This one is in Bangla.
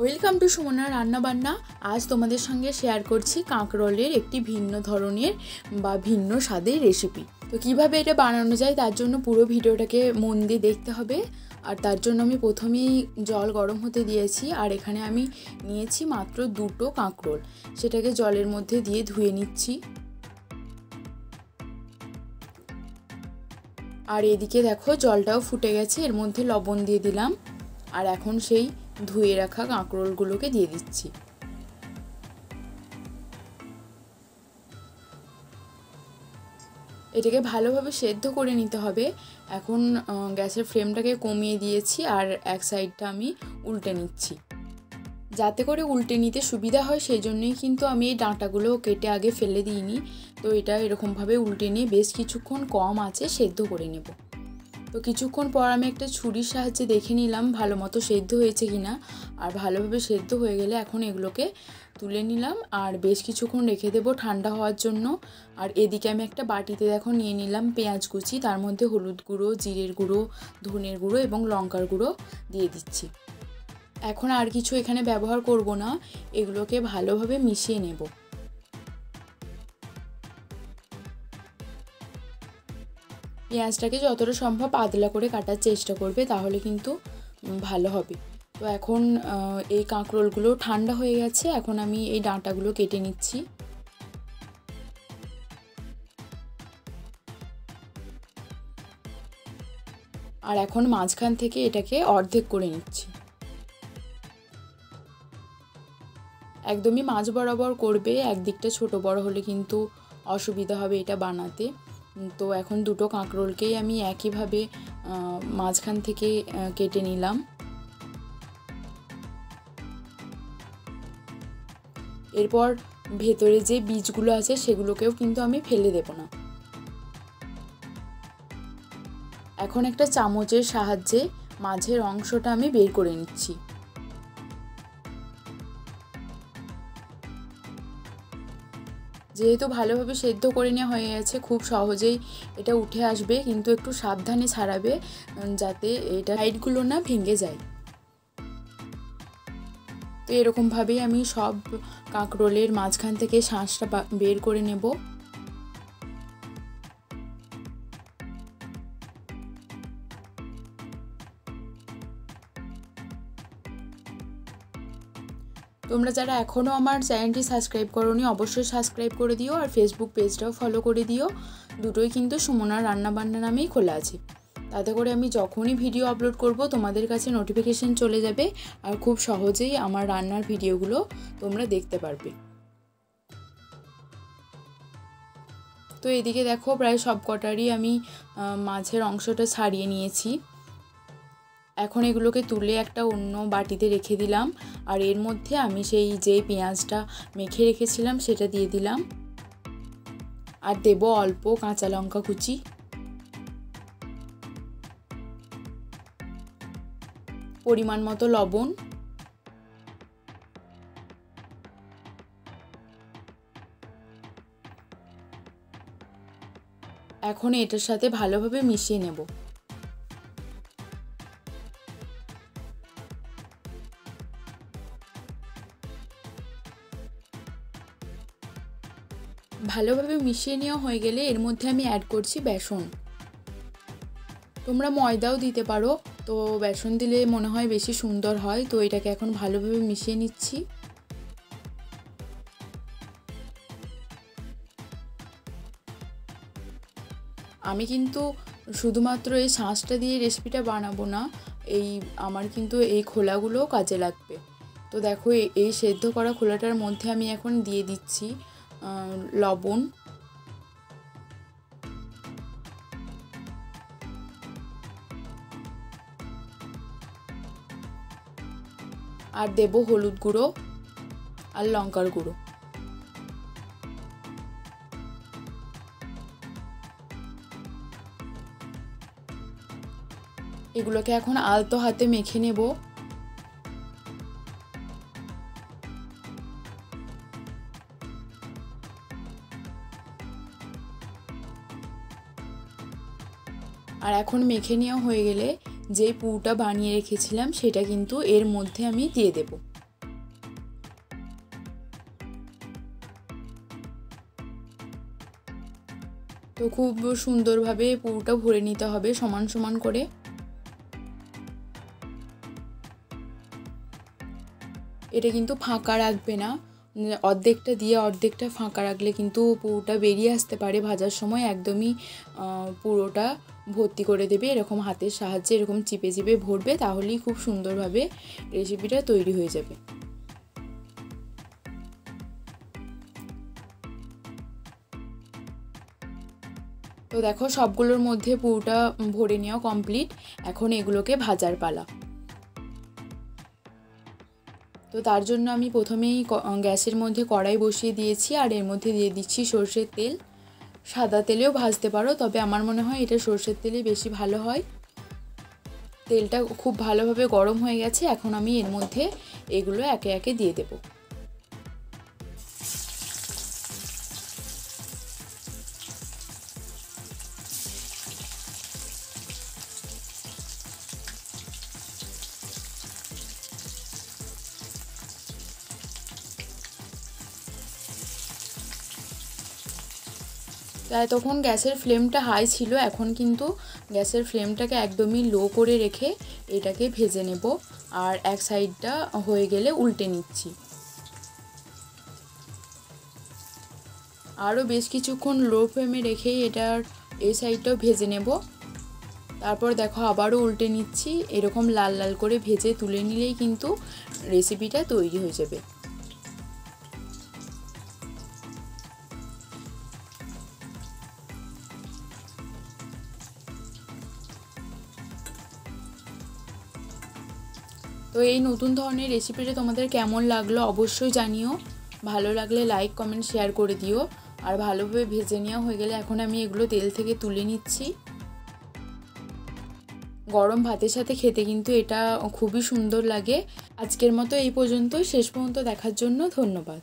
ওয়েলকাম টু সুমনা রান্নাবান্না। আজ তোমাদের সঙ্গে শেয়ার করছি কাঁকরোলের একটি ভিন্ন ধরনের বা ভিন্ন স্বাদের রেসিপি। তো কিভাবে এটা বানানো যায় তার জন্য পুরো ভিডিওটাকে মন দিয়ে দেখতে হবে। আর তার জন্য আমি প্রথমেই জল গরম হতে দিয়েছি, আর এখানে আমি নিয়েছি মাত্র দুটো কাঁকরোল। সেটাকে জলের মধ্যে দিয়ে ধুয়ে নিচ্ছি। আর এদিকে দেখো জলটাও ফুটে গেছে, এর মধ্যে লবণ দিয়ে দিলাম। আর এখন সেই ধুয়ে রাখা কাঁকরোলগুলোকে দিয়ে দিচ্ছি। এটাকে ভালোভাবে সেদ্ধ করে নিতে হবে। এখন গ্যাসের ফ্লেমটাকে কমিয়ে দিয়েছি, আর এক সাইডটা আমি উল্টে নিচ্ছি। যাতে করে উল্টে নিতে সুবিধা হয় সেই জন্যই কিন্তু আমি এই ডাঁটাগুলো কেটে আগে ফেলে দিইনি। তো এটা এরকমভাবে উল্টে নিয়ে বেশ কিছুক্ষণ কম আঁচে সেদ্ধ করে নেব। তো কিছুক্ষণ পর আমি একটা ছুরির সাহায্যে দেখে নিলাম ভালো মতো সেদ্ধ হয়েছে কিনা। আর ভালোভাবে সেদ্ধ হয়ে গেলে এখন এগুলোকে তুলে নিলাম আর বেশ কিছুক্ষণ রেখে দেবো ঠান্ডা হওয়ার জন্য। আর এদিকে আমি একটা বাটিতে দেখো নিয়ে নিলাম পেঁয়াজ কুচি, তার মধ্যে হলুদ গুঁড়ো, জিরের গুঁড়ো, ধনের গুঁড়ো এবং লঙ্কার গুঁড়ো দিয়ে দিচ্ছি। এখন আর কিছু এখানে ব্যবহার করব না, এগুলোকে ভালোভাবে মিশিয়ে নেব। পেঁয়াজটাকে যতটা সম্ভব পাতলা করে কাটার চেষ্টা করবে, তাহলে কিন্তু ভালো হবে। তো এখন এই কাঁকরোলগুলো ঠান্ডা হয়ে গেছে, এখন আমি এই ডাঁটাগুলো কেটে নিচ্ছি। আর এখন মাঝখান থেকে এটাকে অর্ধেক করে নিচ্ছি। একদমই মাঝ বরাবর করবে, একদিকটা ছোট বড় হলে কিন্তু অসুবিধা হবে এটা বানাতে। তো এখন দুটো কাঁকরোলকেই আমি একইভাবে মাঝখান থেকে কেটে নিলাম। এরপর ভেতরে যে বীজগুলো আছে সেগুলোকেও কিন্তু আমি ফেলে দেব না। এখন একটা চামচের সাহায্যে মাঝের অংশটা আমি বের করে নিচ্ছি। যেহেতু ভালোভাবে সেদ্ধ করে নেওয়া হয়ে গেছে, খুব সহজেই এটা উঠে আসবে, কিন্তু একটু সাবধানে ছাড়াবে যাতে এটা সাইডগুলো না ভেঙে যায়। তো এরকমভাবেই আমি সব কাঁকরোলের মাঝখান থেকে শাঁসটা বের করে নেব। তোমরা যারা এখনও আমার চ্যানেলটি সাবস্ক্রাইব করোনি অবশ্যই সাবস্ক্রাইব করে দিও, আর ফেসবুক পেজটাও ফলো করে দিও। দুটোই কিন্তু সুমনার রান্নাবান্না নামেই খোলা আছে। তাতে করে আমি যখনই ভিডিও আপলোড করব তোমাদের কাছে নোটিফিকেশন চলে যাবে, আর খুব সহজেই আমার রান্নার ভিডিওগুলো তোমরা দেখতে পারবে। তো এদিকে দেখো প্রায় সব কটারই আমি মাঝের অংশটা ছাড়িয়ে নিয়েছি। এখন এগুলোকে তুলে একটা অন্য বাটিতে রেখে দিলাম, আর এর মধ্যে আমি সেই যে পেঁয়াজটা মেখে রেখেছিলাম সেটা দিয়ে দিলাম। আর দেব অল্প কাঁচা লঙ্কা কুচি, পরিমাণ মতো লবণ, এখন এটার সাথে ভালোভাবে মিশিয়ে নেব। ভালোভাবে মিশিয়ে নেওয়া হয়ে গেলে এর মধ্যে আমি অ্যাড করছি বেসন। তোমরা ময়দাও দিতে পারো, তো বেসন দিলে মনে হয় বেশি সুন্দর হয়। তো এটাকে এখন ভালোভাবে মিশিয়ে নিচ্ছি। আমি কিন্তু শুধুমাত্র এই শাঁসটা দিয়ে রেসিপিটা বানাবো না, আমার কিন্তু এই খোলাগুলোও কাজে লাগবে। তো দেখো এই সেদ্ধ করা খোলাটার মধ্যে আমি এখন দিয়ে দিচ্ছি লবণ, আর দেব হলুদ গুঁড়ো আর লঙ্কার গুঁড়ো। এগুলোকে এখন আলতো হাতে মেখে নেব। আর এখন মেখে নেওয়া হয়ে গেলে যে পুরটা বানিয়ে রেখেছিলাম সেটা কিন্তু এর মধ্যে আমি দিয়ে দেব। তো খুব সুন্দরভাবে পুরোটা ভরে নিতে হবে সমান সমান করে। এটা কিন্তু ফাঁকা রাখবে না, অর্ধেকটা দিয়ে অর্ধেকটা ফাঁকা রাখলে কিন্তু পুরোটা বেরিয়ে আসতে পারে ভাজার সময়। একদমই পুরোটা ভর্তি করে দেবে, এরকম হাতের সাহায্যে এরকম চিপে চিপে ভরবে, তাহলেই খুব সুন্দরভাবে রেসিপিটা তৈরি হয়ে যাবে। তো দেখো সবগুলোর মধ্যে পুরোটা ভরে নেওয়া কমপ্লিট। এখন এগুলোকে ভাজার পালা। তো তার জন্য আমি প্রথমেই গ্যাসের মধ্যে কড়াই বসিয়ে দিয়েছি, আর এর মধ্যে দিয়ে দিচ্ছি সরষের তেল। সাদা তেলেও ভাজতে পারো, তবে আমার মনে হয় এটা সরষের তেলে বেশি ভালো হয়। তেলটা খুব ভালোভাবে গরম হয়ে গেছে, এখন আমি এর মধ্যে এগুলো একে একে দিয়ে দেবো। তাই তখন গ্যাসের ফ্লেমটা হাই ছিল, এখন কিন্তু গ্যাসের ফ্লেমটাকে একদমই লো করে রেখে এটাকে ভেজে নেব। আর এক সাইডটা হয়ে গেলে উল্টে নিচ্ছি। আরও বেশ কিছুক্ষণ লো ফ্লেমে রেখে এটার এই সাইডটাও ভেজে নেব। তারপর দেখো আবারও উল্টে নিচ্ছি। এরকম লাল লাল করে ভেজে তুলে নিলেই কিন্তু রেসিপিটা তৈরি হয়ে যাবে। তো এই নতুন ধরনের রেসিপিটা তোমাদের কেমন লাগলো অবশ্যই জানিও। ভালো লাগলে লাইক কমেন্ট শেয়ার করে দিও। আর ভালোভাবে ভেজে নেওয়া হয়ে গেলে এখন আমি এগুলো তেল থেকে তুলে নিচ্ছি। গরম ভাতের সাথে খেতে কিন্তু এটা খুবই সুন্দর লাগে। আজকের মতো এই পর্যন্তই। শেষ পর্যন্ত দেখার জন্য ধন্যবাদ।